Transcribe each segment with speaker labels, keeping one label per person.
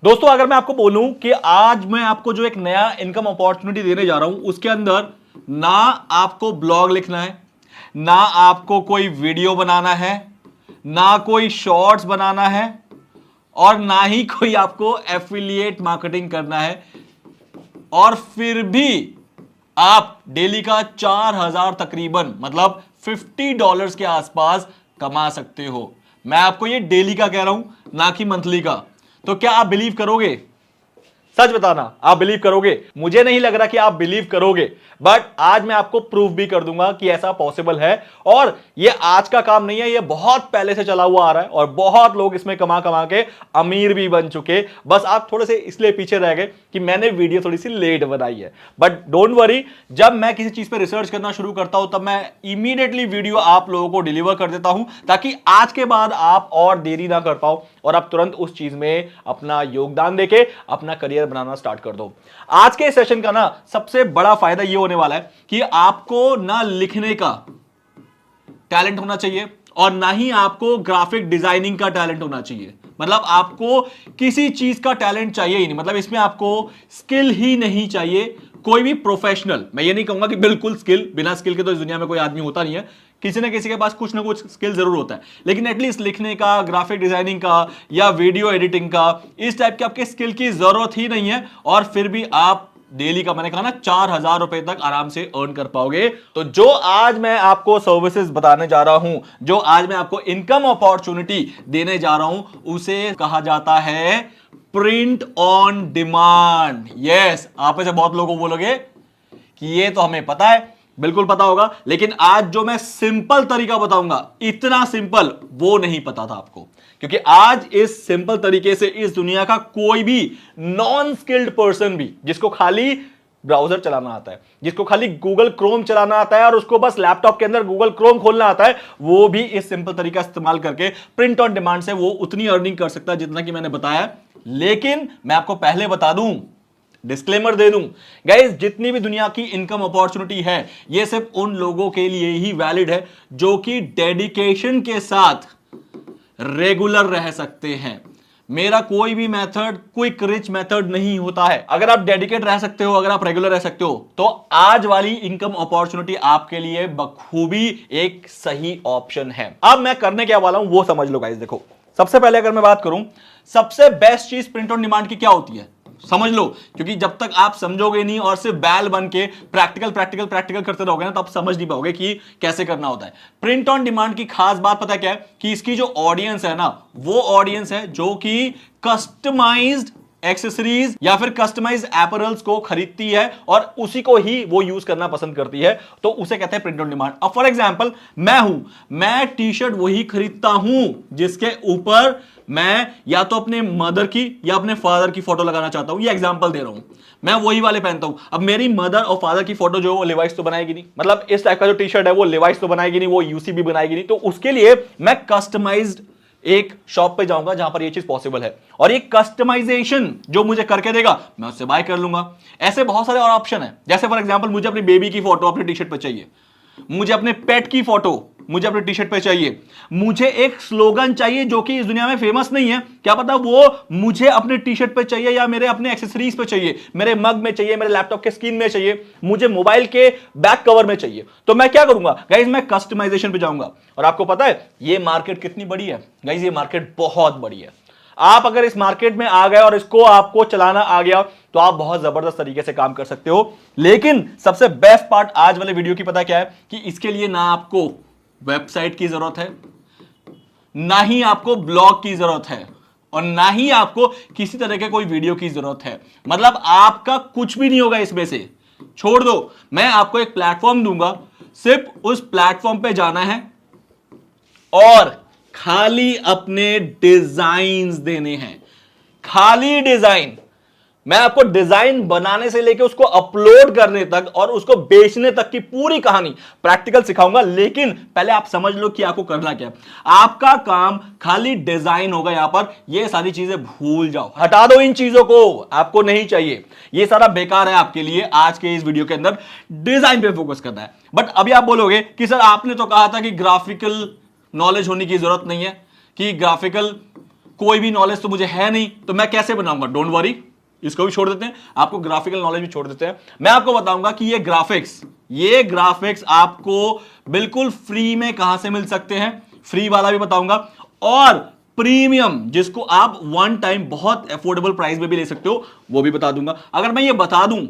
Speaker 1: दोस्तों अगर मैं आपको बोलूं कि आज मैं आपको जो एक नया इनकम अपॉर्चुनिटी देने जा रहा हूं, उसके अंदर ना आपको ब्लॉग लिखना है, ना आपको कोई वीडियो बनाना है, ना कोई शॉर्ट्स बनाना है, और ना ही कोई आपको एफिलिएट मार्केटिंग करना है, और फिर भी आप डेली का 4000 तकरीबन मतलब $50 के आसपास कमा सकते हो। मैं आपको ये डेली का कह रहा हूं, ना कि मंथली का। तो क्या आप बिलीव करोगे? सच बताना, आप बिलीव करोगे? मुझे नहीं लग रहा कि आप बिलीव करोगे, बट आज मैं आपको प्रूफ भी कर दूंगा कि ऐसा पॉसिबल है। और ये आज का काम नहीं है, ये बहुत पहले से चला हुआ आ रहा है और बहुत लोग इसमें कमा कमा के अमीर भी बन चुके। बस आप थोड़े से इसलिए पीछे रह गए कि मैंने वीडियो थोड़ी सी लेट बनाई है। बट डोंट वरी, जब मैं किसी चीज पे रिसर्च करना शुरू करता हूं तब मैं इमीडिएटली वीडियो आप लोगों को डिलीवर कर देता हूं, ताकि आज के बाद आप और देरी ना कर पाओ और आप तुरंत उस चीज में अपना योगदान देके अपना करियर बनाना स्टार्ट कर दो। आज के सेशन का ना सबसे बड़ा फायदा यह होने वाला है कि आपको ना लिखने का टैलेंट होना चाहिए और ना ही आपको ग्राफिक डिजाइनिंग का टैलेंट होना चाहिए। मतलब आपको किसी चीज का टैलेंट चाहिए ही नहीं, मतलब इसमें आपको स्किल ही नहीं चाहिए। कोई भी प्रोफेशनल, मैं ये नहीं कहूंगा कि बिल्कुल स्किल, बिना स्किल के तो इस दुनिया में कोई आदमी होता नहीं है, किसी ना किसी के पास कुछ ना कुछ स्किल जरूर होता है, लेकिन एटलीस्ट लिखने का, ग्राफिक डिजाइनिंग का या वीडियो एडिटिंग का, इस टाइप के आपके स्किल की जरूरत ही नहीं है। और फिर भी आप डेली का, मैंने कहा ना, 4000 रुपए तक आराम से अर्न कर पाओगे। तो जो आज मैं आपको सर्विसेज बताने जा रहा हूं, जो आज मैं आपको इनकम अपॉर्चुनिटी देने जा रहा हूं, उसे कहा जाता है प्रिंट ऑन डिमांड। यस, आप में से बहुत लोगों को बोलोगे कि ये तो हमें पता है, बिल्कुल पता होगा, लेकिन आज जो मैं सिंपल तरीका बताऊंगा, इतना सिंपल वो नहीं पता था आपको, क्योंकि आज इस सिंपल तरीके से इस दुनिया का कोई भी नॉन स्किल्ड पर्सन भी, जिसको खाली ब्राउजर चलाना आता है, जिसको खाली गूगल क्रोम चलाना आता है और उसको बस लैपटॉप के अंदर गूगल क्रोम खोलना आता है, वो भी इस सिंपल तरीका इस्तेमाल करके प्रिंट ऑन डिमांड से वो उतनी अर्निंग कर सकता है जितना कि मैंने बताया। लेकिन मैं आपको पहले बता दूं, डिस्क्लेमर दे दूं, गाइस, जितनी भी दुनिया की इनकम अपॉर्चुनिटी है, ये सिर्फ उन लोगों के लिए ही वैलिड है जो कि डेडिकेशन के साथ रेगुलर रह सकते हैं। मेरा कोई भी मेथड क्विक रिच मेथड नहीं होता है। अगर आप डेडिकेट रह सकते हो, अगर आप रेगुलर रह सकते हो, तो आज वाली इनकम अपॉर्चुनिटी आपके लिए बखूबी एक सही ऑप्शन है। अब मैं करने क्या वाला हूं वो समझ लो गाइस। देखो, सबसे पहले अगर मैं बात करूं, सबसे बेस्ट चीज प्रिंट ऑन डिमांड की क्या होती है, समझ लो, क्योंकि जब तक आप समझोगे नहीं और सिर्फ बैल बन के प्रैक्टिकल प्रैक्टिकल प्रैक्टिकल करते रहोगे ना, तो आप समझ नहीं पाओगे कि कैसे करना होता है। प्रिंट ऑन डिमांड की खास बात पता है क्या है? कि इसकी जो ऑडियंस है ना, वो ऑडियंस है जो कि कस्टमाइज्ड एक्सेसरीज या फिर कस्टमाइज्ड एपरल्स को खरीदती है और उसी को ही वो यूज करना पसंद करती है, तो उसे कहते हैं प्रिंट ऑन डिमांड। अब फॉर एग्जांपल मैं टी शर्ट वही खरीदता हूं जिसके ऊपर मैं या तो अपने मदर की या अपने फादर की फोटो लगाना चाहता हूं। ये एग्जांपल दे रहा हूं, मैं वही वाले पहनता हूं। अब मेरी मदर और फादर की फोटो जो वो लिवाइस तो बनाएगी नहीं, मतलब इस टाइप का जो टी शर्ट है वो लिवाइस तो बनाएगी नहीं, वो यूसी भी बनाएगी नहीं, तो उसके लिए मैं कस्टमाइज्ड एक शॉप पे जाऊंगा जहां पर ये चीज पॉसिबल है, और ये कस्टमाइजेशन जो मुझे करके देगा मैं उससे बाय कर लूंगा। ऐसे बहुत सारे और ऑप्शन है, जैसे फॉर एग्जांपल मुझे अपनी बेबी की फोटो अपनी टी शर्ट पे चाहिए, मुझे अपने पेट की फोटो मुझे अपने टी शर्ट पे चाहिए, मुझे एक स्लोगन चाहिए जो कि इस दुनिया में फेमस नहीं है, क्या पता वो मुझे अपने टी शर्ट पे चाहिए या मेरे अपने एक्सेसरीज पे चाहिए, मेरे मग में चाहिए, मेरे लैपटॉप के स्क्रीन में चाहिए, मुझे मोबाइल के बैक कवर में चाहिए। तो मैं क्या करूंगा गाइज, मैं कस्टमाइजेशन पे जाऊंगा। और आपको पता है ये मार्केट कितनी बड़ी है गाइज, ये मार्केट बहुत बड़ी है। आप अगर इस मार्केट में आ गए और इसको आपको चलाना आ गया तो आप बहुत जबरदस्त तरीके से काम कर सकते हो। लेकिन सबसे बेस्ट पार्ट आज वाले वीडियो की पता क्या है? कि इसके लिए ना आपको वेबसाइट की जरूरत है, ना ही आपको ब्लॉग की जरूरत है, और ना ही आपको किसी तरह के कोई वीडियो की जरूरत है। मतलब आपका कुछ भी नहीं होगा इसमें से, छोड़ दो। मैं आपको एक प्लेटफॉर्म दूंगा, सिर्फ उस प्लेटफॉर्म पे जाना है और खाली अपने डिजाइन देने हैं, खाली डिजाइन। मैं आपको डिजाइन बनाने से लेकर उसको अपलोड करने तक और उसको बेचने तक की पूरी कहानी प्रैक्टिकल सिखाऊंगा। लेकिन पहले आप समझ लो कि आपको करना क्या है। आपका काम खाली डिजाइन होगा। यहां पर ये सारी चीजें भूल जाओ, हटा दो इन चीजों को, आपको नहीं चाहिए, ये सारा बेकार है आपके लिए। आज के इस वीडियो के अंदर डिजाइन पे फोकस करना है। बट अभी आप बोलोगे कि सर आपने तो कहा था कि ग्राफिकल नॉलेज होने की जरूरत नहीं है, कि ग्राफिकल कोई भी नॉलेज तो मुझे है नहीं, तो मैं कैसे बनाऊंगा? डोंट वरी, इसको भी छोड़ देते हैं, आपको ग्राफिकल नॉलेज भी छोड़ देते हैं। मैं आपको बताऊंगा कि ये ग्राफिक्स आपको बिल्कुल फ्री में कहां से मिल सकते हैं, फ्री वाला भी बताऊंगा, और प्रीमियम जिसको आप वन टाइम बहुत अफोर्डेबल प्राइस में भी ले सकते हो वो भी बता दूंगा। अगर मैं ये बता दूं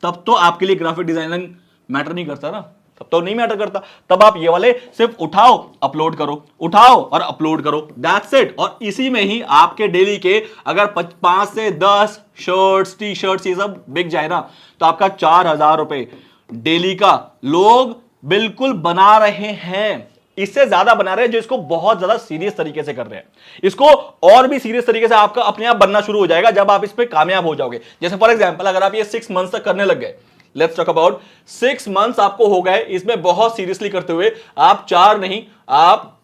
Speaker 1: तब तो आपके लिए ग्राफिक डिजाइनिंग मैटर नहीं करता ना, तब तो नहीं मैटर करता। तब आप ये वाले सिर्फ उठाओ अपलोड करो, उठाओ और अपलोड करो, दैट्स इट। और इसी में ही आपके डेली के अगर 5 से 10 शर्ट्स, टी शर्ट्स ये सब बिक जाए ना, तो आपका 4,000 रुपए डेली का लोग बिल्कुल बना रहे हैं। इससे ज्यादा बना रहे हैं जो इसको बहुत ज्यादा सीरियस तरीके से कर रहे हैं। इसको और भी सीरियस तरीके से आपका अपने आप बनना शुरू हो जाएगा जब आप इस पे कामयाब हो जाओगे। जैसे फॉर एग्जांपल अगर आप ये 6 मंथ्स तक करने लग गए, लेट्स टॉक अबाउट 6 मंथ्स आपको हो गए इसमें बहुत सीरियसली करते हुए, आप 4 नहीं, आप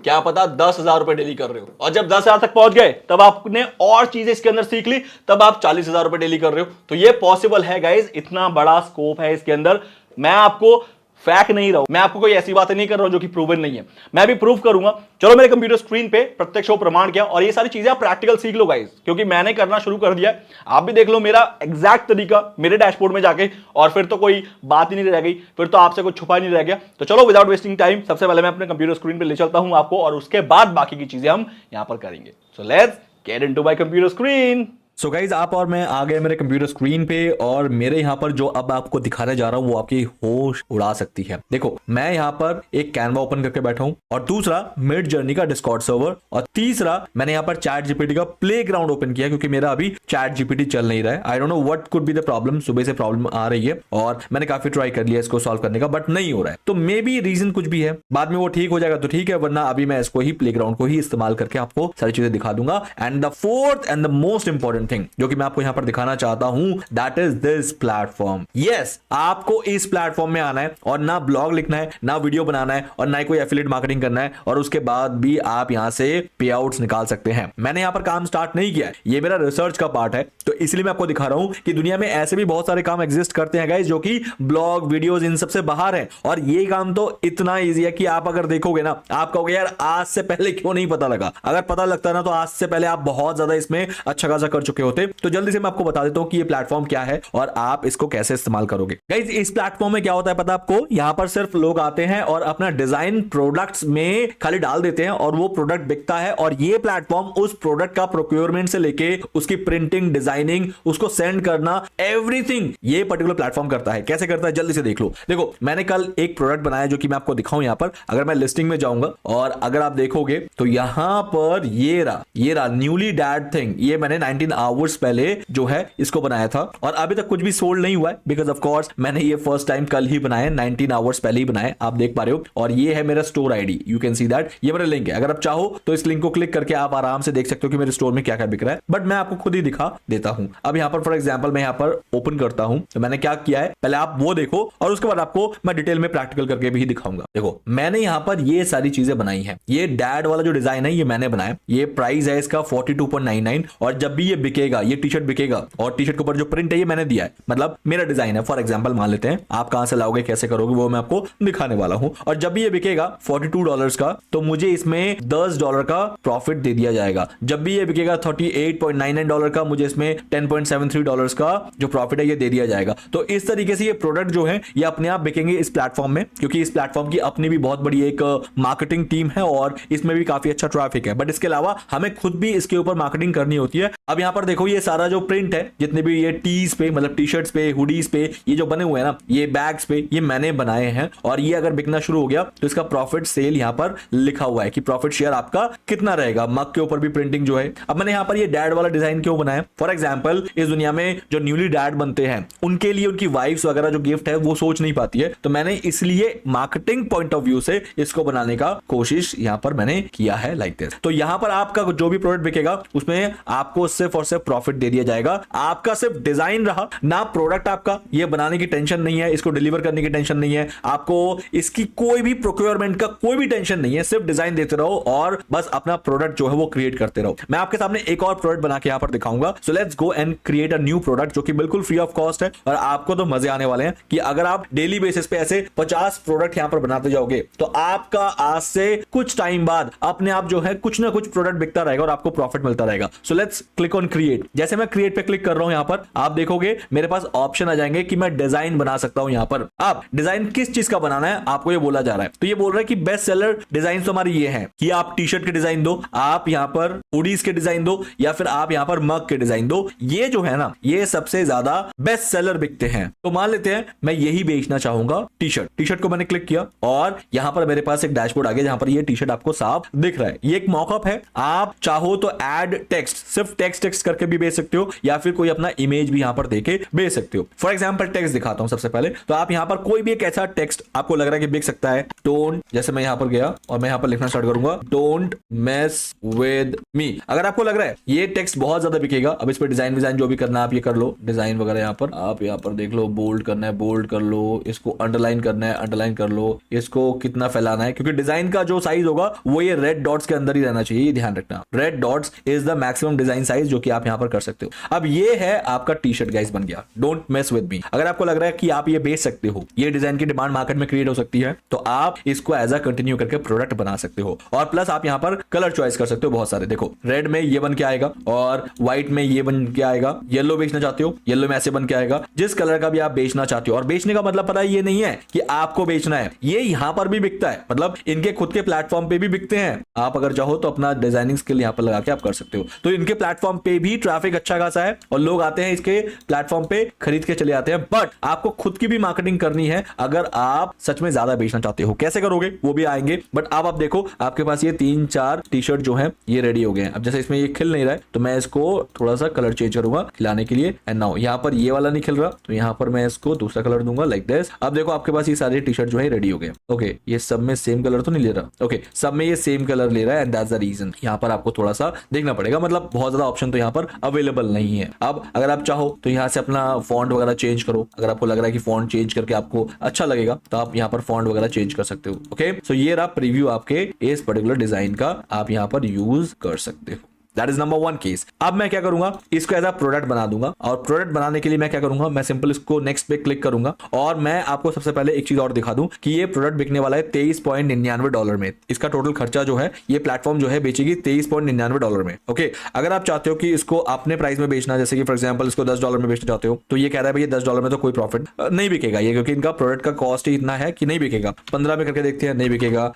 Speaker 1: क्या पता 10,000 रुपए डेली कर रहे हो, और जब 10,000 तक पहुंच गए तब आपने और चीजें इसके अंदर सीख ली, तब आप 40,000 रुपए डेली कर रहे हो। तो ये पॉसिबल है गाइज, इतना बड़ा स्कोप है इसके अंदर। मैं आपको फैक्ट नहीं रहा हूं, मैं आपको कोई ऐसी बातें नहीं कर रहा हूं जो कि प्रूवन नहीं है, मैं भी प्रूव करूंगा। चलो मेरे कंप्यूटर स्क्रीन पे प्रत्यक्ष प्रमाण किया, और ये सारी चीजें आप प्रैक्टिकल सीख लो गाइस, क्योंकि मैंने करना शुरू कर दिया। आप भी देख लो मेरा एग्जैक्ट तरीका मेरे डैशबोर्ड में जाके, और फिर तो कोई बात ही नहीं रह गई, फिर तो आपसे कुछ छुपा नहीं रह गया। तो चलो विदाउट वेस्टिंग टाइम सबसे पहले मैं अपने कंप्यूटर स्क्रीन पे ले चलता हूं आपको, और उसके बाद बाकी की चीजें हम यहां पर करेंगे। So let's get into my computer screen.
Speaker 2: So guys आप और मैं आ गए मेरे कंप्यूटर स्क्रीन पे, और मेरे यहाँ पर जो अब आपको दिखाने जा रहा हूँ वो आपकी होश उड़ा सकती है। देखो मैं यहाँ पर एक कैनवा ओपन करके बैठा हूँ, और दूसरा मिड जर्नी का डिस्कॉर्ड सर्वर, और तीसरा मैंने यहाँ पर चैट जीपीटी का प्लेग्राउंड ओपन किया, क्योंकि मेरा अभी चैट जीपीटी चल नहीं रहा है। I don't know what could be the problem, सुबह से प्रॉब्लम आ रही है और मैंने काफी ट्राई कर लिया इसको सॉल्व करने का, बट नहीं हो रहा है। तो मे बी रीजन कुछ भी है, बाद में वो ठीक हो जाएगा तो ठीक है, वरना अभी मैं इसको ही प्लेग्राउंड को ही इस्तेमाल करके आपको सारी चीजें दिखा दूंगा। And the fourth and the most important thing जो कि मैं आपको यहां पर दिखाना चाहता हूं, that is this platform. Yes, आपको इस प्लेटफॉर्म में आना है, और ना ब्लॉग लिखना है, ना वीडियो बनाना है, और ना ही कोई एफिलिएट मार्केटिंग करना है, और उसके बाद भी आप यहां से पे आउट्स निकाल सकते हैं। मैंने यहां पर काम स्टार्ट नहीं किया है, ये मेरा रिसर्च का पार्ट है, तो इसलिए मैं आपको दिखा रहा हूं कि दुनिया में ऐसे भी बहुत सारे काम एग्जिस्ट करते हैं गाइस, जो कि ब्लॉग वीडियोस इन सबसे बाहर है। और ये काम तो इतना ईजी है कि आप अगर देखोगे ना, आप कहोगे यार आज से पहले क्यों नहीं पता लगा। अगर पता लगता ना तो आज से पहले आप बहुत ज्यादा इसमें अच्छा खासा कर चुके होते। तो जल्दी से मैं आपको बता देता हूं कि ये प्लेटफॉर्म क्या है और आप इसको कैसे इस्तेमाल करोगे। गाइस इस प्लेटफॉर्म में क्या होता है पता आपको, यहां पर सिर्फ लोग आते हैं और अपना डिजाइन प्रोडक्ट्स में खाली डाल देते हैं, और वो प्रोडक्ट बिकता है। और ये प्लेटफॉर्म उस प्रोडक्ट का प्रोक्योरमेंट से लेके उसकी प्रिंटिंग, डिजाइनिंग, उसको सेंड करना, एवरीथिंग ये पर्टिकुलर प्लेटफॉर्म करता है। कैसे करता है जल्दी से देख लो। देखो मैंने कल एक प्रोडक्ट बनाया जो कि मैं आपको दिखाऊं यहां पर। अगर मैं लिस्टिंग में जाऊंगा और अगर आप देखोगे तो यहां पर ये रहा न्यूली डैड थिंग, ये मैंने 19 आवर्स पहले जो है इसको बनाया था, और अभी तक कुछ भी सोल्ड नहीं हुआ है, बिकॉज ऑफ कोर्स मैंने ये फर्स्ट टाइम कल ही बनाया, 19 आवर्स पहले ही बनाया, आप देख पा रहे हो। और ये है मेरा store ID, you can see that, ये मेरा लिंक है। अगर आप चाहो तो इस लिंक को क्लिक करके आप आराम से देख सकते हो कि मेरे स्टोर में क्या क्या बिक रहा है, बट मैं आपको खुद ही दिखा देता हूं। अब यहां पर फॉर एग्जांपल मैं यहां पर ओपन करता हूं, तो मैंने क्या किया है पहले आप वो देखो, और उसके बाद आपको मैं डिटेल में प्रैक्टिकल करके भी दिखाऊंगा। देखो मैंने यहां पर ये सारी चीजें बनाई है। ये डैड वाला जो डिजाइन है ये मैंने बनाया, ये प्राइस है इसका 42.99, और जब भी ये बिकेगा, ये टी शर्ट बिकेगा, और टी शर्ट के ऊपर जो प्रिंट है ये मैंने दिया है, मतलब मेरा डिजाइन है। फॉर एग्जांपल मान लेते हैं, आप कहां से लाओगे, कैसे करोगे, वो मैं आपको दिखाने वाला हूं। और जब भी ये बिकेगा $42 का, तो मुझे इसमें $10 का प्रॉफिट दे दिया जाएगा। जब भी ये बिकेगा $38.99 का, मुझे इसमें $10.73 का जो प्रॉफिट है ये दे दिया जाएगा। तो इस तरीके से ये प्रोडक्ट जो है ये अपने आप बिकेंगे इस प्लेटफॉर्म में, क्योंकि इस प्लेटफॉर्म की अपनी भी बहुत बड़ी एक मार्केटिंग टीम है, और इसमें भी काफी अच्छा ट्रैफिक है। बट इसके अलावा हमें खुद भी इसके ऊपर मार्केटिंग करनी होती है। अब यहां पर देखो ये सारा जो प्रिंट है, जितने भी ये टीज पे, मतलब टी शर्ट्स पे, हुडीज पे, ये जो बने हुए हैं ना, ये बैग्स पे, ये मैंने बनाए हैं। और ये अगर बिकना शुरू हो गया तो इसका प्रॉफिट सेल यहां पर लिखा हुआ है कि प्रॉफिट शेयर आपका कितना रहेगा। मग के ऊपर भी प्रिंटिंग जो है। अब मैंने यहां पर ये डैड वाला डिजाइन क्यों बनाया, फॉर एग्जांपल इस दुनिया में जो न्यूली डैड बनते हैं उनके लिए उनकी वाइफ्स वगैरह जो गिफ्ट है वो सोच नहीं पाती है, तो मैंने इसलिए मार्केटिंग पॉइंट ऑफ व्यू से इसको बनाने का कोशिश यहां पर मैंने किया है, लाइक दिस। तो यहां पर आपका जो भी प्रोडक्ट बिकेगा उसमें आपको सिर्फ और सिर्फ प्रॉफिट दे दिया जाएगा। आपका सिर्फ डिजाइन रहा ना, प्रोडक्ट आपका ये बनाने की टेंशन नहीं है, इसको डिलीवर करने की टेंशन नहीं है, आपको इसकी कोई भी प्रोक्योरमेंट का कोई भी टेंशन नहीं है, सिर्फ डिजाइन देते रहो और बस अपना प्रोडक्ट जो है वो क्रिएट करते रहो। मैं आपके सामने एक और प्रोडक्ट बना के यहां पर दिखाऊंगा। So let's go and create a new product जो कि बिल्कुल फ्री ऑफ कॉस्ट है और आपको तो मजे आने वाले हैं कि अगर आप डेली बेसिस पे ऐसे 50 प्रोडक्ट यहां पर बनाते जाओगे तो आपका आज से कुछ टाइम बाद अपने आप जो है कुछ ना कुछ प्रोडक्ट बिकता रहेगा और आपको प्रॉफिट मिलता रहेगा। So let's click on create. जैसे मैं क्रिएट पे क्लिक कर रहा हूं यहां पर आप देखोगे मेरे पास ऑप्शन आ जाएंगे कि मैं डिजाइन बना सकता हूं। यहां पर आप डिजाइन किस चीज का बनाना है आपको ये बोला जा रहा है, तो ये बोल रहा है कि बेस्ट सेलर डिजाइन तो हमारी ये है कि आप टी शर्ट के डिजाइन दो, आप यहां पर हुडीज के डिजाइन दो या फिर आप यहां पर मग के डिजाइन दो। ये जो है ना ये सबसे ज्यादा बेस्ट सेलर बिकते हैं। तो मान लेते हैं मैं यही बेचना चाहूंगा टी शर्ट को मैंने क्लिक किया और यहां पर मेरे पास एक डैशबोर्ड आ गया जहां पर ये टी शर्ट आपको साफ दिख रहा है। ये एक मॉकअप है, आप चाहो तो ऐड टेक्स्ट, सिर्फ टेक्स्ट करके भी बेच सकते हो या फिर कोई अपना इमेज भी यहां पर देके बेच सकते हो। फॉर एग्जांपल टेक्स्ट दिखाता हूं सबसे पहले। तो आप यहां पर कोई भी एक ऐसा टेक्स्ट आपको लग रहा है कि बिक सकता है, डोंट, जैसे मैं यहां पर गया और मैं यहां पर लिखना स्टार्ट करूंगा डोंट मेस विद मी। अगर आपको लग रहा है ये टेक्स्ट बहुत ज्यादा बिकेगा, अब इस पर डिजाइन जो भी करना है आप ये कर लो, डिजाइन वगैरह यहां पर आप यहां पर देख लो, बोल्ड करना है बोल्ड कर लो, इसको अंडरलाइन करना है अंडरलाइन कर लो, इसको कितना फैलाना है क्योंकि डिजाइन का जो साइज होगा वो ये रेड डॉट्स के अंदर ही रहना चाहिए, ध्यान रखना। Red dots is the maximum design size जो कि आप यहां पर कर सकते हो। अब ये है आपका टी शर्ट गाइस बन गया, डोंट मेस विद मी। अगर आपको लग रहा है कि आप ये बेच सकते हो, ये डिजाइन की डिमांड मार्केट में क्रिएट हो सकती है, तो आप इसको एज अ कंटिन्यू करके प्रोडक्ट बना सकते हो। और प्लस आप यहां पर कलर चॉइस कर सकते हो बहुत सारे। देखो रेड में ये बन के आएगा और व्हाइट में ये बन के आएगा, येलो बेचना चाहते हो येलो में ऐसे बन के आएगा, जिस कलर का भी आप बेचना चाहते हो। और बेचने का मतलब पता है ये नहीं है कि आपको बेचना है, ये यहां पर भी बिकता है, मतलब इनके खुद के प्लेटफॉर्म पे भी बिकते हैं। आप अगर चाहो तो अपना डिजाइनिंग स्किल यहां पर लगा के आप कर सकते हो। तो इनके प्लेटफॉर्म पे भी ट्रैफिक अच्छा खासा है और लोग आते हैं इसके प्लेटफॉर्म पे खरीद के चले आते हैं। बट आपको खुद की भी मार्केटिंग करनी है अगर आप सच में ज्यादा बेचना चाहते हो। कैसे करोगे वो भी आएंगे, बट अब आप देखो आपके पास ये 3-4 टी शर्ट जो है ये रेडी हो गए हैं। अब जैसे इसमें ये खिल नहीं रहा है तो मैं इसको थोड़ा सा कलर चेंज करूंगा खिलाने के लिए। एंड नाउ यहाँ पर ये वाला नहीं खिल रहा तो यहाँ पर मैं इसको दूसरा कलर दूंगा लाइक दिस। अब देखो आपके पास ये सारे टी शर्ट जो है रेडी हो गए। ओके ये सब में सेम कलर तो नहीं ले रहा, ओके सब में ये सेम कलर ले रहा है एंड दैट्स द रीजन। यहाँ पर आपको थोड़ा सा देखना पड़ेगा, मतलब बहुत ज्यादा ऑप्शन तो यहाँ पर अवेलेबल नहीं है। अब अगर आप चाहो तो यहाँ से अपना फॉन्ट वगैरह चेंज करो, अगर आपको लग रहा है कि फॉन्ट चेंज करके आपको अच्छा लगेगा तो आप यहाँ पर फॉन्ट वगैरह चेंज कर सकते हो। ओके सो ये रहा प्रीव्यू आपके इस पर्टिकुलर डिजाइन का, आप यहाँ पर यूज कर सकते हो। That is number 1 case. अब मैं क्या करूंगा, इसको एज अ प्रोडक्ट बना दूंगा और प्रोडक्ट बनाने के लिए मैं क्या करूंगा, मैं सिंपल इसको नेक्स्ट पे क्लिक करूंगा और मैं आपको सबसे पहले एक चीज और दिखा दूं कि ये प्रोडक्ट बिकने वाला है $23.99 में। इसका टोटल खर्चा जो है ये प्लेटफॉर्म जो है बेचेगी $23.99 में। ओके अगर आप चाहते हो कि इसको अपने प्राइस में बेचना, जैसे कि फॉर एग्जाम्पल इसको $10 में बेचना चाहते हो तो ये कह रहा है भैया $10 में तो कोई प्रॉफिट नहीं बिकेगा ये, क्योंकि इनका प्रोडक्ट का कॉस्ट ही इतना है कि नहीं बिकेगा। 15 पे करके देखते हैं, नहीं बिकेगा।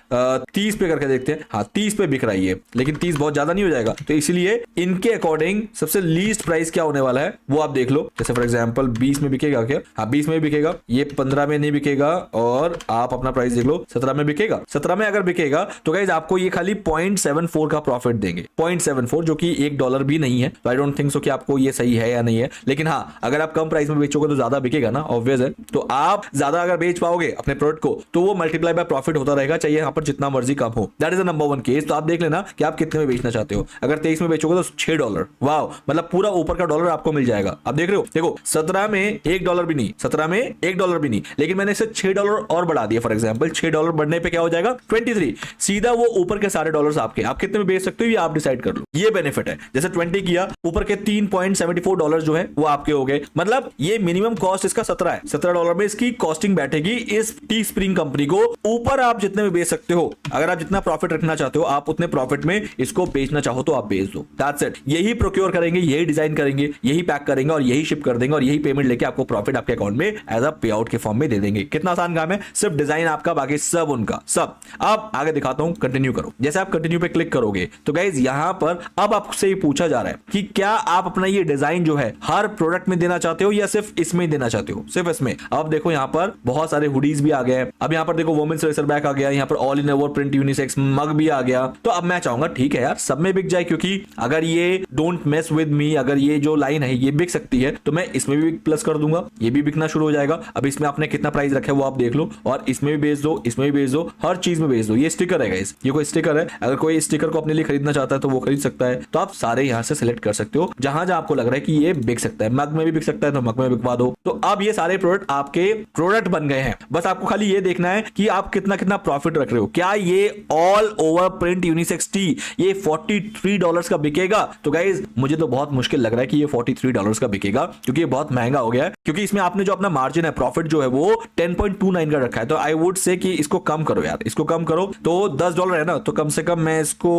Speaker 2: 30 पे करके देखते हैं, हाँ 30 पे बिक रही है, लेकिन 30 बहुत ज्यादा नहीं हो जाएगा, तो इसलिए इनके अकॉर्डिंग सबसे लीस्ट प्राइस क्या होने वाला है वो आप देख लो। जैसे फॉर एग्जांपल 20 में बिकेगा क्या, हाँ 20 में बिकेगा, ये 15 में नहीं बिकेगा और आप अपना प्राइस देख लो 17 में बिकेगा। 17 में अगर बिकेगा तो गाइस आपको ये खाली 0.74 का प्रॉफिट देंगे, 0.74 जो कि $1 भी नहीं है। तो आई डोंट थिंक सो कि आपको ये सही है या नहीं है, लेकिन हाँ अगर आप कम प्राइस में बेचोगे तो ज्यादा बिकेगा ना, ऑब्वियस है। तो आप ज्यादा अगर बेच पाओगे अपने प्रोडक्ट को तो वो मल्टीप्लाई बाय प्रॉफिट होता रहेगा, चाहिए यहाँ पर जितना मर्जी कम हो। That is the number 1 case. तो आप देख लेना कि आप कितने में बेचना चाहते हो। अगर 23 में बेचोगे तो $6, वाओ, मतलब पूरा ऊपर का डॉलर आपको मिल जाएगा। आप देख रहे हो, देखो 17 में $1 भी नहीं, 17 में $1 भी नहीं, लेकिन मैंने इसे $6 और बढ़ा दिया। फॉर एग्जांपल $6 बढ़ने पे क्या हो जाएगा 23, सीधा वो ऊपर के सारे डॉलर्स आपके। आप कितने में बेच सकते हो ये आप डिसाइड कर लो, ये बेनिफिट है। जैसे 20 किया, ऊपर के $3.74 जो है वो आपके हो गए, मतलब ये मिनिमम कॉस्ट इसका 17 है। $17 में इसकी कॉस्टिंग बैठेगी इस टी स्प्रिंग कंपनी को। ऊपर आप जितने में बेच सकते हो, अगर आप जितना प्रॉफिट रखना चाहते हो आप उतने प्रॉफिट में इसको बेचना चाहो तो आप बेच दो। That's it. यही प्रोक्योर करेंगे, यही डिजाइन करेंगे, यही पैक करेंगे और यही शिप कर देंगे और यही पेमेंट लेके आपको प्रॉफिट आपके अकाउंट में एज अ पे आउट के फॉर्म में दे देंगे। कितना आसान काम है, सिर्फ डिजाइन आपका, बाकी सब उनका सब। अब आगे दिखाता हूं, कंटिन्यू करो। जैसे आप कंटिन्यू पे क्लिक करोगे तो गाइज यहां पर अब आपसे पूछा जा रहा है कि क्या आप अपना ये डिजाइन जो है हर प्रोडक्ट में देना चाहते हो या सिर्फ इसमें देना चाहते हो, सिर्फ इसमें। अब देखो यहां पर बहुत सारे हुडीज भी आ गए। अब यहां पर देखो वुमेन्स रेसर बैक आ गया, यहां पर all in over print unisex mug भी आ गया। तो अब मैं चाहूंगा ठीक है यार सब में बिक जाए, क्योंकि अगर ये डोंट मेस विद मी, अगर ये जो लाइन है ये बिक सकती है तो मैं इसमें भी प्लस कर दूंगा, ये भी बिकना शुरू हो जाएगा। अब इसमें आपने कितना प्राइस रखा है वो आप देख लो, और इसमें भी बेच दो, इसमें भी बेच दो, हर चीज में बेच दो। ये स्टिकर है गाइस, ये कोई स्टिकर है, अगर कोई स्टिकर को अपने लिए खरीदना चाहता है तो वो खरीद सकता है। तो आप सारे यहाँ से सिलेक्ट कर सकते हो, जहां जहां आपको लग रहा है कि ये बिक सकता है। मग में भी बिक सकता है तो मग में बिकवा दो। तो अब ये सारे प्रोडक्ट आपके प्रोडक्ट बन गए हैं। बस आपको खाली ये देखना है कि आप कितना कितना प्रॉफिट रख रहे हो। क्या ये all over print unisex T ये $43 का बिकेगा? तो गाइज मुझे तो बहुत मुश्किल लग रहा है कि ये $43 का बिकेगा, क्योंकि ये बहुत महंगा हो गया है। क्योंकि इसमें आपने जो अपना मार्जिन है, प्रॉफिट जो है वो 10.29 का रखा है। तो आई वुड से कि इसको कम करो यार, इसको कम करो। तो $10 है ना, तो कम से कम मैं इसको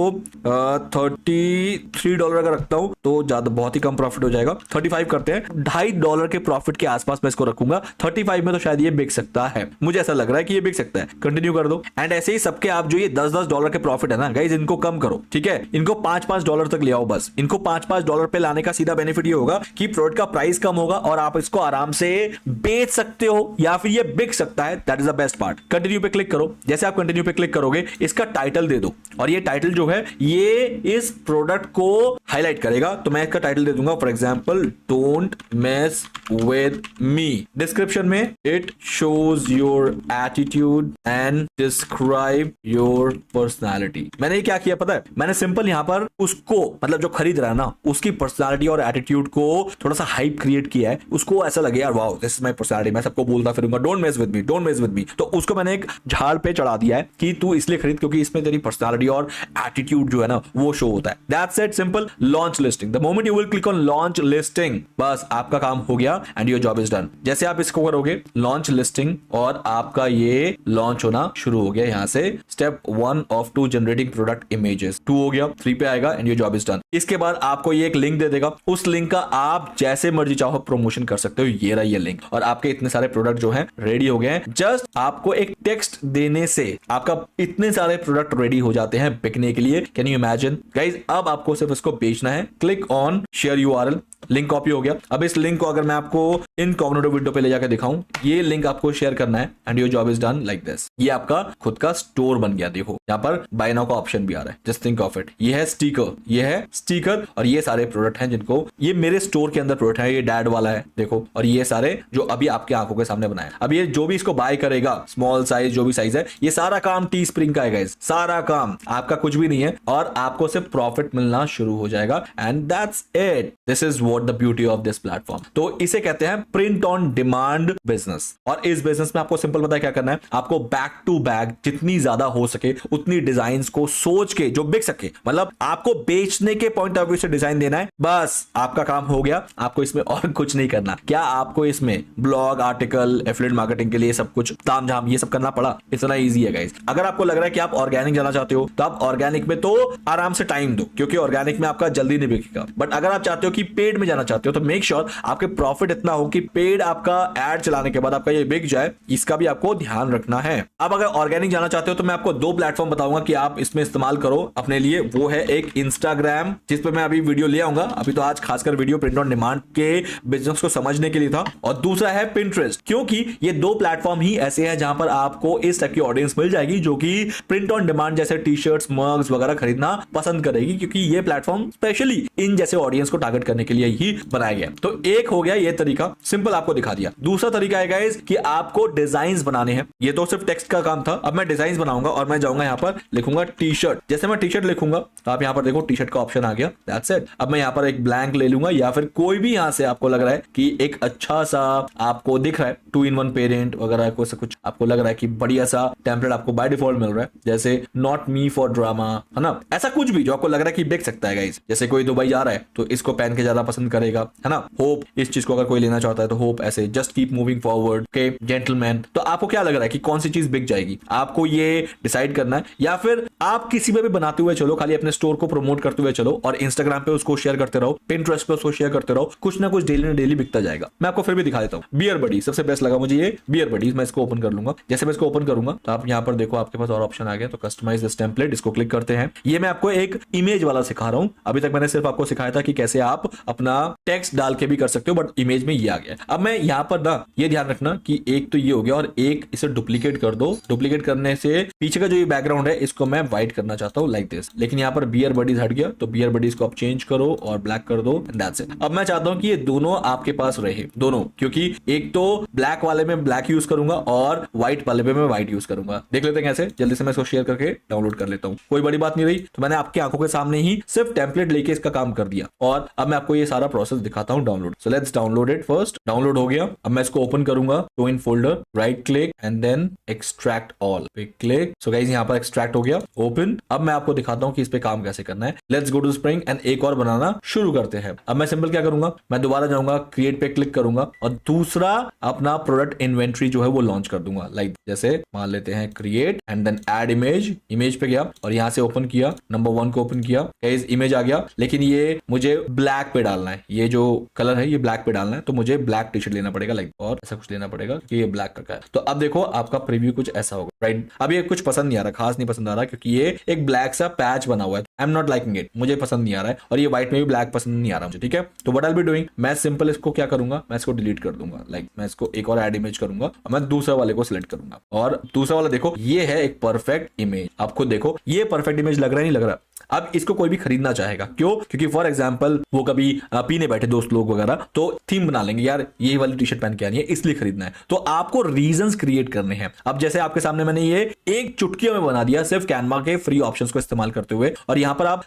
Speaker 2: $33 का रखता हूं, तो ज्यादा बहुत ही कम प्रॉफिट हो जाएगा। 35 करते हैं, $2.5 के प्रॉफिट के आसपास मैं इसको रखूंगा। 35 में तो शायद ये बिक सकता है, मुझे ऐसा लग रहा है कि ये बिक सकता है। कंटिन्यू कर दो। एंड ऐसे ही सबके आप जो ये $10 के प्रॉफिट है ना गाइज, इनको कम करो, ठीक है। इनको $5 तक ले आओ बस। इनको $5 पे लाने का सीधा बेनिफिट ये होगा कि प्रोडक्ट का प्राइस कम होगा और आप इसको आराम से बेच सकते हो, या फिर ये बिक सकता है। That is the best part. Continue पे क्लिक करो। जैसे आप कंटिन्यू पे क्लिक करोगे, इसका टाइटल दे दो, और ये टाइटल जो है ये इस प्रोडक्ट को हाईलाइट करेगा। तो मैं इसका टाइटल दे दूंगा for example don't mess with me. Description में it shows your attitude and describe your personality. मैंने क्या किया पता है, मैंने सिंपल यहां पर उसको, मतलब जो खरीद रहा है ना, उसकी पर्सनालिटी और एटीट्यूड को थोड़ा सा हाइप क्रिएट किया है। उसको ऐसा लगे यार wow this is my personality, मैं सबको बोलता फिरूंगा don't mess with me, don't mess with me. तो उसको मैंने एक झाड़ पे चढ़ा दिया है कि तू इसलिए खरीद क्योंकि इसमें तेरी पर्सनालिटी और एटीट्यूड जो है ना वो शो होता है। That's it, simple. Launch listing, the moment you will click on launch listing, बस आपका काम हो गया and your job is done. जैसे आप इसको करोगे लॉन्च लिस्टिंग, और आपका ये लॉन्च होना शुरू हो गया। यहां से step 1 of 2 generating product images, 2 हो गया, 3 पे आएगा and your job is done. इसके बाद आपको ये एक लिंक दे देगा, उस लिंक का आप जैसे मर्जी चाहो प्रमोशन कर सकते हो। ये रहा ये लिंक, और आपके इतने सारे प्रोडक्ट जो हैं रेडी हो गए हैं। जस्ट आपको एक टेक्स्ट देने से आपका इतने सारे प्रोडक्ट रेडी हो जाते हैं बिकने के लिए। Can you imagine guys? अब आपको सिर्फ इसको बेचना है। Click on share URL, link copy हो गया। अब इस लिंक को अगर मैं आपको इनकॉग्निटो विंडो पे ले जाकर दिखाऊं, ये लिंक आपको शेयर करना है and your job is done like this. ये आपका खुद का स्टोर बन गया। देखो यहाँ पर बाय नाउ का ऑप्शन भी आ रहा है, जस्ट थिंक ऑफ इट। ये है स्टिकर, ये है स्टिकर, और ये सारे प्रोडक्ट हैं जिनको ये मेरे स्टोर के अंदर प्रोडक्ट है। ये डैड वाला है देखो, और ये सारे जो अभी आपके आंखों के सामने बनाए। अब ये जो भी इसको बाय करेगा, स्मॉल साइज जो भी साइज है, ये सारा काम टी स्प्रिंग का है गाइस, सारा काम आपका कुछ भी नहीं है, और आपको सिर्फ प्रॉफिट मिलना शुरू हो जाएगा। And that's it, this is what the beauty of this platform. तो इसे कहते हैं प्रिंट ऑन डिमांड बिजनेस। और इस बिजनेस में आपको सिंपल पता है क्या करना है, आपको बैक टू बैक जितनी ज्यादा हो सके उतनी डिजाइन्स को सोच के जो बिक सके, मतलब आपको बेचने के पॉइंट ऑफ व्यू से डिजाइन देना है, बस आपका काम हो गया। आपको इसमें और कुछ नहीं करना। क्या आपको इसमें ब्लॉग, आर्टिकल, एफिलिएट मार्केटिंग के लिए सब कुछ तामझाम ये सब करना पड़ा? इतना इजी है गाइस। अगर आपको लग रहा है कि आप ऑर्गेनिक जाना चाहते हो तो आप ऑर्गेनिक में तो आराम से टाइम दो, क्योंकि ऑर्गेनिक में आपका जल्दी नहीं बिकेगा। बट अगर आप चाहते हो कि पेड में जाना चाहते हो तो मेक श्योर आपके प्रॉफिट इतना हो कि पेड आपका एड चलाने के बाद आपका ये बिक जाए, इसका भी आपको ध्यान रखना है। अब अगर ऑर्गेनिक जाना चाहते हो तो मैं आपको 2 प्लेटफॉर्म बताऊंगा कि आप इसमें इस्तेमाल करो अपने लिए। वो है एक इंस्टाग्राम, जिस पे मैं अभी वीडियो ले आऊंगा। अभी तो आज खासकर वीडियो प्रिंट ऑन डिमांड के बिजनेस को समझने के लिए था। और दूसरा है पिंटरेस्ट, क्योंकि ये 2 प्लेटफॉर्म ही ऐसे हैं जहां पर आपको इस टाइप की ऑडियंस मिल जाएगी जो कि प्रिंट ऑन डिमांड जैसे टी शर्ट्स, मग्स वगैरह खरीदना पसंद करेगी, क्योंकि ये प्लेटफॉर्म स्पेशली इन जैसे ऑडियंस को टारगेट करने के लिए ही बनाया गया। तो एक हो गया ये तरीका, सिंपल आपको दिखा दिया। दूसरा तरीका है गाइस कि आपको डिजाइन्स बनाने हैं। ये तो सिर्फ टेक्स्ट का काम था, अब मैं डिजाइन्स बनाऊंगा और मैं जाऊंगा यहां पर लिखूंगा टी शर्ट। जैसे मैं टी शर्ट लिखूंगा तो आप यहां पर देखो टी शर्ट का ऑप्शन आ गया, दैट्स इट। अब मैं यहां पर एक ब्लैंक ले लूंगा, या फिर कोई भी यहां से आपको लग रहा है कि एक अच्छा सा आपको दिख रहा है 2-in-1 पेरेंट वगैरह को कुछ आपको लग रहा है कि बढ़िया सा टेम्पलेट आपको बाय डिफॉल्ट मिल रहा है, जैसे नॉट मी फॉर ड्रामा, है ना, ऐसा कुछ भी जो आपको लग रहा है कि बिक सकता है गाइस। जैसे कोई दुबई जा रहा है तो इसको पहन के ज्यादा पसंद करेगा, है ना। होप, इस चीज को अगर कोई लेना चाहता है तो होप, ऐसे just keep moving forward, okay, gentleman. तो आपको क्या लग रहा है कि कौन सी चीज बिक जाएगी, आपको ये डिसाइड करना है। या फिर आप किसी में भी बनाते हुए चलो, खाली अपने स्टोर को प्रमोट करते हुए चलो, और इंस्टाग्राम पे उसको शेयर करते रहो, पिंटरेस्ट पे उसको शेयर करते रहो, कुछ ना कुछ डेली ना डेली बिकता जाएगा। मैं आपको फिर भी दिखा देता हूँ। बियर बडी सबसे बेस्ट लगा मुझे, ये बियर बडी। मैं इसको ओपन कर लूंगा। जैसे मैं इसको ओपन करूंगा तो आप यहाँ पर देखो आपके पास और ऑप्शन आ गया, तो कस्टमाइज दिस टेम्पलेट, इसको क्लिक करते हैं। ये मैं आपको एक इमेज वाला सिखा रहा हूँ। अभी तक मैंने सिर्फ आपको सिखाया था कि कैसे आप अपना अपना टेक्स्ट डाल के भी कर सकते हो, बट इमेज में ये आ गया। अब मैं यहाँ पर ना ये ध्यान रखना कि एक तो ये हो गया और एक इसे डुप्लीकेट कर दो। डुप्लीकेट करने से पीछे का जो ये बैकग्राउंड है इसको मैं व्हाइट करना चाहता हूँ लाइक दिस, लेकिन यहाँ पर बियर बडीज हट गया, तो बियर बडीज को आप चेंज करो और ब्लैक कर दो, दैट्स इट। अब मैं चाहता हूँ कि ये दोनों आपके पास रहे, दोनों, क्योंकि एक तो ब्लैक वाले में ब्लैक यूज करूंगा और व्हाइट वाले पे मैं व्हाइट यूज करूंगा। देख लेते हैं कैसे, जल्दी से मैं इसको शेयर करके डाउनलोड कर लेता हूँ। कोई बड़ी बात नहीं रही, तो मैंने आपकी आंखों के सामने ही सिर्फ टेम्पलेट लेके इसका काम कर दिया और अब मैं आपको ये सारा प्रोसेस दिखाता हूँ download. So let's download it first. Download हो गया, अब मैं इसको ओपन करूंगा, तो in folder, right click and then extract all पे क्लिक। सो गाइस यहाँ पर एक्सट्रैक्ट हो गया, ओपन। अब मैं आपको दिखाता हूँ कि इस पे काम कैसे करना है। Let's go to Spring and एक और बनाना शुरू करते हैं। अब मैं सिंपल क्या करूंगा, मैं दोबारा जाऊंगा, क्रिएट पे क्लिक करूंगा और दूसरा अपना प्रोडक्ट इन्वेंट्री जो है वो लॉन्च कर दूंगा। लाइक जैसे मान लेते हैं create and then add image. Image पे गया और यहाँ से ओपन किया, नंबर 1 को ओपन किया, गाइस इमेज आ गया, लेकिन ये मुझे ब्लैक पे डालना है। ये जो कलर है ये ब्लैक पे डालना है, तो मुझे ब्लैक टी शर्ट लेना पड़ेगा लाइक, और ऐसा कुछ लेना पड़ेगा कि ये ब्लैक का है। तो अब देखो आपका प्रीव्यू कुछ ऐसा होगा, राइट। अब ये कुछ पसंद नहीं आ रहा, खास नहीं पसंद आ रहा, क्योंकि ये एक ब्लैक सा पैच बना हुआ है। I am not liking it, मुझे पसंद नहीं आ रहा है, और ये व्हाइट में भी ब्लैक पसंद नहीं आ रहा मुझे, ठीक है। तो what I will be doing, मैं सिंपल इसको क्या करूंगा, मैं इसको डिलीट कर दूंगा। लाइक मैं इसको एक और ऐड इमेज करूंगा और मैं दूसरा वाले को सिलेक्ट करूंगा, और दूसरा वाला देखो ये है एक परफेक्ट इमेज। आप खुद देखो ये परफेक्ट इमेज लग रहा है, नहीं लग रहा। अब इसको कोई भी खरीदना चाहेगा, क्यों? क्योंकि फॉर एग्जांपल वो कभी पीने बैठे दोस्त लोग वगैरह, तो थीम बना लेंगे, यार यही वाली टी शर्ट पहन के आनी है, इसलिए खरीदना है। तो आपको रीजंस क्रिएट करने हैं। अब जैसे आपके सामने मैंने ये एक चुटकियों में बना दिया, सिर्फ कैनवा के फ्री ऑप्शंस को इस्तेमाल करते हुए, और यहां पर आप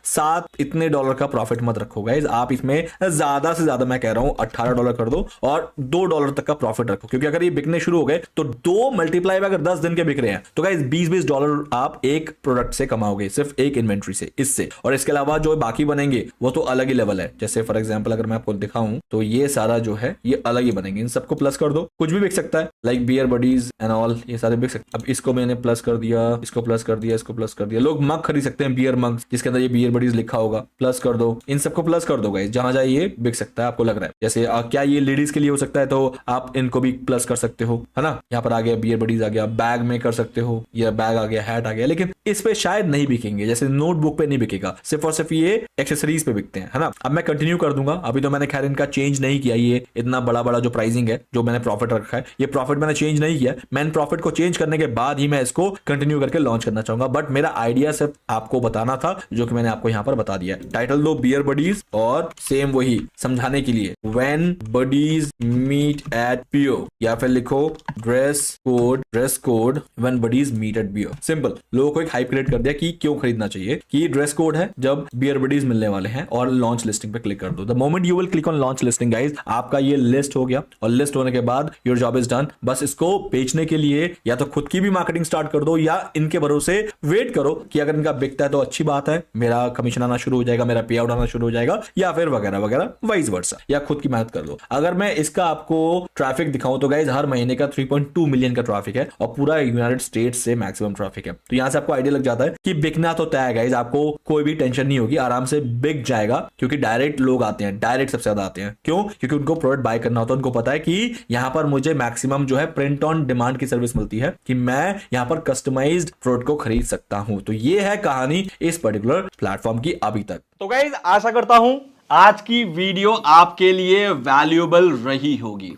Speaker 2: इतने $7 का प्रॉफिट मत रखो गाइस, आप इसमें ज्यादा से ज्यादा, मैं कह रहा हूं $18 कर दो और $2 तक का प्रॉफिट रखो, क्योंकि अगर ये बिकने शुरू हो गए तो 2 मल्टीप्लाई में अगर 10 दिन के बिक रहे हैं तो गाइस $20 आप एक प्रोडक्ट से कमाओगे, सिर्फ एक इन्वेंट्री से, इससे। और इसके अलावा जो बाकी बनेंगे वो तो अलग ही लेवल है। जैसे फॉर एग्जांपल अगर मैं आपको दिखाऊं तो ये सारा जो है ये अलग ही बनेंगे। इन सबको प्लस कर दो, कुछ भी बिक सकता है, like beer buddies and all, ये सारे बिक सकते हैं। अब इसको मैंने प्लस कर दिया, इसको प्लस कर दिया, इसको प्लस कर दिया। लोग मग खरीद सकते हैं, बियर मग, जिसके अंदर ये बियर बडीज लिखा होगा, प्लस कर दो। इन सबको प्लस कर दो गाइस, जहां जाए ये बिक सकता है, आपको लग रहा है। जैसे क्या ये लेडीज के लिए हो सकता है, तो आप इनको भी प्लस कर सकते हो, है ना। यहाँ पर आ गया बियर बडीज आ गया, बैग में कर सकते हो, ये बैग आ गया, हैट आ गया, लेकिन इस पे शायद नहीं बिकेंगे, जैसे नोटबुक पे नहीं बिकेगा, सिर्फ और सिर्फ ये एक्सेसरीज पे बिकते हैं, है ना। अब मैं कंटिन्यू कर दूंगा, अभी तो मैंने खैर इनका चेंज नहीं किया, ये इतना बड़ा बड़ा जो प्राइसिंग है, जो मैंने प्रॉफिट रखा है, ये प्रॉफिट मैंने चेंज नहीं किया। मैंने प्रॉफिट को चेंज करने के बाद ही मैं इसको कंटिन्यू करके लॉन्च करना चाहूंगा, बट मेरा आइडिया सिर्फ आपको बताना था, जो कि मैंने आपको यहां पर बता दिया है। टाइटल दो बियर बडीज, और सेम वही समझाने के लिए, व्हेन बडीज मीट एट पियो, या फिर लिखो dress code when buddies meet at beer. Simple, लोगों को एक हाइप क्रिएट कर दिया कि क्यों खरीदना चाहिए, कि ड्रेस कोड है जब बियर बडीज मिलने वाले हैं, और लॉन्च लिस्टिंग पे क्लिक कर दो। The moment you will click on launch listing guys, आपका ये लिस्ट हो गया, और लिस्ट होने के बाद योर जॉब इज डन। बस इसको बेचने के लिए या तो खुद की भी मार्केटिंग स्टार्ट कर दो, या इनके भरोसे वेट करो कि अगर इनका बिकता है तो अच्छी बात है, मेरा कमीशन आना शुरू हो जाएगा, मेरा पे आउट आना शुरू हो जाएगा, या फिर वगैरह वगैरह, वाइस वर्सा, या खुद की मेहनत कर लो। अगर मैं इसका आपको ट्रैफिक दिखाऊं तो गाइस हर महीने का 3.2 मिलियन का ट्रैफिक है, और पूरा यूनाइटेड स्टेट्स से मैक्सिमम ट्रैफिक है। तो यहां से आपको आइडिया लग जाता है कि बिकना तो तय है गाइस, आपको कोई भी टेंशन नहीं होगी, आराम से बिक जाएगा, क्योंकि डायरेक्ट लोग आते हैं, डायरेक्ट सबसे ज्यादा आते हैं। क्यों? क्योंकि उनको प्रोडक्ट बाय करना होता है, उनको पता है कि यहां पर मुझे मैक्सिमम जो है प्रिंट ऑन डिमांड की सर्विस मिलती है, कि मैं यहां पर कस्टमाइज्ड प्रोडक्ट को खरीद सकता हूं। तो ये है कहानी इस पर्टिकुलर प्लेटफॉर्म की अभी तक।
Speaker 1: तो गाइस आशा करता हूं आज की वीडियो आपके लिए वैल्यूएबल रही होगी।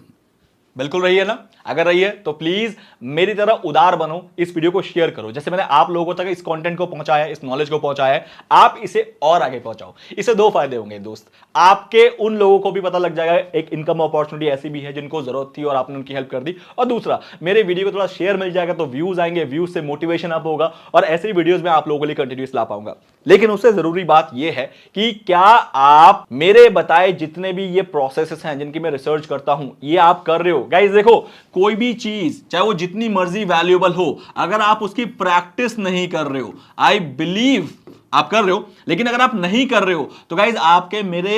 Speaker 1: बिल्कुल रही है ना? अगर रही है तो प्लीज मेरी तरह उदार बनो, इस वीडियो को शेयर करो। जैसे मैंने आप लोगों तक इस कंटेंट को पहुंचाया, इस नॉलेज को पहुंचाया है, आप इसे और आगे पहुंचाओ। इससे 2 फायदे होंगे दोस्त, आपके उन लोगों को भी पता लग जाएगा एक इनकम अपॉर्चुनिटी ऐसी भी है जिनको जरूरत थी और आपने उनकी हेल्प कर दी, और दूसरा मेरे वीडियो को थोड़ा शेयर मिल जाएगा तो व्यूज आएंगे, व्यूज से मोटिवेशन अप होगा, और ऐसे ही वीडियोस में आप लोगों के लिए कंटिन्यूस ला पाऊंगा। लेकिन उससे जरूरी बात यह है कि क्या आप मेरे बताए जितने भी ये प्रोसेसेस हैं जिनकी मैं रिसर्च करता हूं, ये आप कर रहे हो। गाइस देखो, कोई भी चीज चाहे वो जितनी मर्जी वैल्यूएबल हो, अगर आप उसकी प्रैक्टिस नहीं कर रहे हो, आई बिलीव आप कर रहे हो, लेकिन अगर आप नहीं कर रहे हो तो गाइज आपके मेरे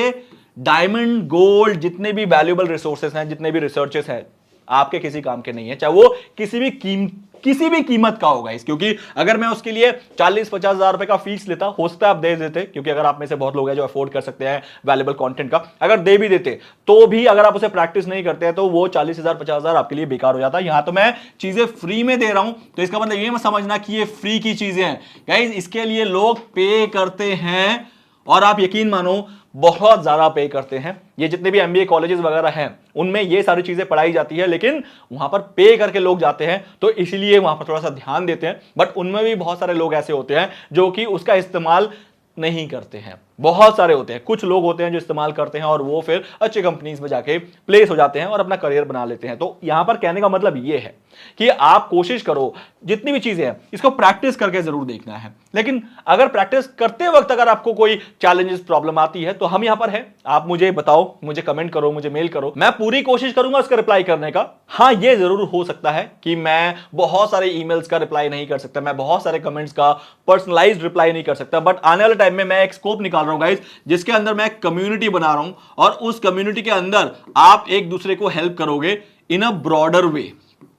Speaker 1: डायमंड गोल्ड जितने भी वैल्यूएबल रिसोर्सेस हैं, जितने भी रिसर्चेस हैं, आपके किसी काम के नहीं है, चाहे वो किसी भी कीमत का होगा। क्योंकि अगर मैं उसके लिए 40-50 हजार रुपए का फीस लेता, हो सकता है आप दे देते, क्योंकि अगर आप में से बहुत लोग हैं जो अफोर्ड कर सकते हैं वैल्यूएबल कंटेंट का, अगर दे भी देते तो भी अगर आप उसे प्रैक्टिस नहीं करते हैं तो वो 40,000-50,000 आपके लिए बेकार हो जाता है। यहां तो मैं चीजें फ्री में दे रहा हूं, तो इसका मतलब ये मत समझना कि ये फ्री की चीजें हैं। गाइस इसके लिए लोग पे करते हैं, और आप यकीन मानो बहुत ज्यादा पे करते हैं। ये जितने भी एमबीए कॉलेजेस वगैरह हैं उनमें ये सारी चीजें पढ़ाई जाती है, लेकिन वहां पर पे करके लोग जाते हैं तो इसीलिए वहां पर थोड़ा सा ध्यान देते हैं। बट उनमें भी बहुत सारे लोग ऐसे होते हैं जो कि उसका इस्तेमाल नहीं करते हैं। बहुत सारे होते हैं, कुछ लोग होते हैं जो इस्तेमाल करते हैं और वो फिर अच्छी कंपनीज में जाके प्लेस हो जाते हैं और अपना करियर बना लेते हैं। तो यहां पर कहने का मतलब ये है कि आप कोशिश करो, जितनी भी चीजें हैं इसको प्रैक्टिस करके जरूर देखना है। लेकिन अगर प्रैक्टिस करते वक्त अगर आपको कोई चैलेंजेस प्रॉब्लम आती है तो हम यहां पर हैं, आप मुझे बताओ, मुझे कमेंट करो, मुझे मेल करो, मैं पूरी कोशिश करूंगा उसका रिप्लाई करने का। हाँ, ये जरूर हो सकता है कि मैं बहुत सारे ईमेल्स का रिप्लाई नहीं कर सकता, मैं बहुत सारे कमेंट्स का पर्सनलाइज्ड रिप्लाई नहीं कर सकता, बट आने वाले टाइम में मैं एक स्कोप निकाल रहा हूं गाइस, जिसके अंदर मैं एक कम्युनिटी बना रहा हूं और उस कम्युनिटी के अंदर आप एक दूसरे को हेल्प करोगे इन अ ब्रॉडर वे।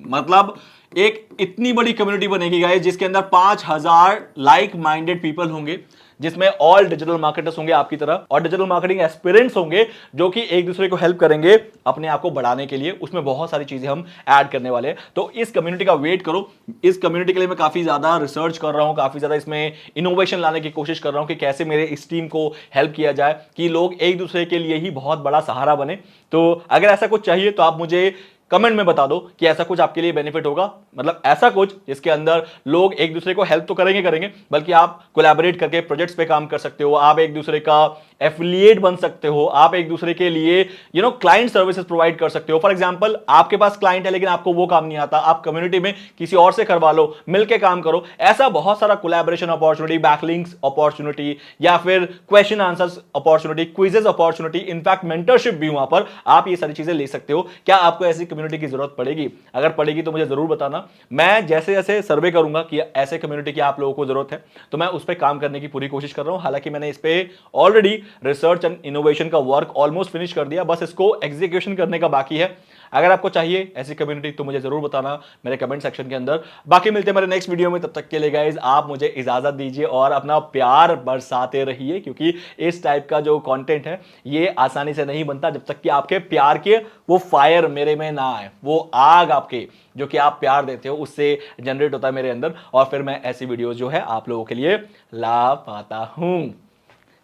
Speaker 1: मतलब एक इतनी बड़ी कम्युनिटी बनेगी गाइस जिसके अंदर 5000 लाइक माइंडेड पीपल होंगे, जिसमें ऑल डिजिटल मार्केटर्स होंगे आपकी तरह और डिजिटल मार्केटिंग एस्पिरेंट्स होंगे जो कि एक दूसरे को हेल्प करेंगे अपने आप को बढ़ाने के लिए। उसमें बहुत सारी चीजें हम ऐड करने वाले हैं, तो इस कम्युनिटी का वेट करो। इस कम्युनिटी के लिए मैं काफी ज्यादा रिसर्च कर रहा हूं, काफी ज्यादा इसमें इनोवेशन लाने की कोशिश कर रहा हूं कि कैसे मेरे इस टीम को हेल्प किया जाए कि लोग एक दूसरे के लिए ही बहुत बड़ा सहारा बने। तो अगर ऐसा कुछ चाहिए तो आप मुझे कमेंट में बता दो कि ऐसा कुछ आपके लिए बेनिफिट होगा, मतलब ऐसा कुछ जिसके अंदर लोग एक दूसरे को हेल्प तो करेंगे बल्कि आप कोलैबोरेट करके प्रोजेक्ट्स पे काम कर सकते हो, आप एक दूसरे का एफिलिएट बन सकते हो, आप एक दूसरे के लिए क्लाइंट सर्विसेज प्रोवाइड कर सकते हो। फॉर एग्जांपल, आपके पास क्लाइंट है लेकिन आपको वो काम नहीं आता, आप कम्युनिटी में किसी और से करवा लो, मिलकर काम करो। ऐसा बहुत सारा कोलैबोरेशन अपॉर्चुनिटी, बैकलिंक्स अपॉर्चुनिटी या फिर question answers opportunity, quizzes opportunity, in fact mentorship भी वहां पर आप ये सारी चीजें ले सकते हो। क्या आपको ऐसी कम्युनिटी की जरूरत पड़ेगी? अगर पड़ेगी तो मुझे जरूर बताना। मैं जैसे जैसे सर्वे करूंगा कि ऐसे कम्युनिटी की आप लोगों को जरूरत है तो मैं उस पर काम करने की पूरी कोशिश कर रहा हूं। हालांकि मैंने इस पे ऑलरेडी रिसर्च एंड इनोवेशन का वर्क ऑलमोस्ट फिनिश कर दिया, बस इसको एग्जीक्यूशन करने का बाकी है। अगर आपको चाहिए ऐसी कम्युनिटी तो मुझे जरूर बताना मेरे कमेंट सेक्शन के अंदर। बाकी मिलते हैं मेरे नेक्स्ट वीडियो में, तब तक के लिए गाइस आप मुझे इजाजत दीजिए और अपना प्यार बरसाते रहिए, क्योंकि इस टाइप का जो कंटेंट है ये आसानी से नहीं बनता जब तक कि आपके प्यार के वो फायर मेरे में ना आए, वो आग आपके जो कि आप प्यार देते हो उससे जनरेट होता है मेरे अंदर, और फिर मैं ऐसी वीडियोस जो है आप लोगों के लिए ला पाता हूं।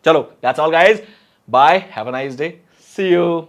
Speaker 1: चलो, that's all guys, bye, have a nice day, see you.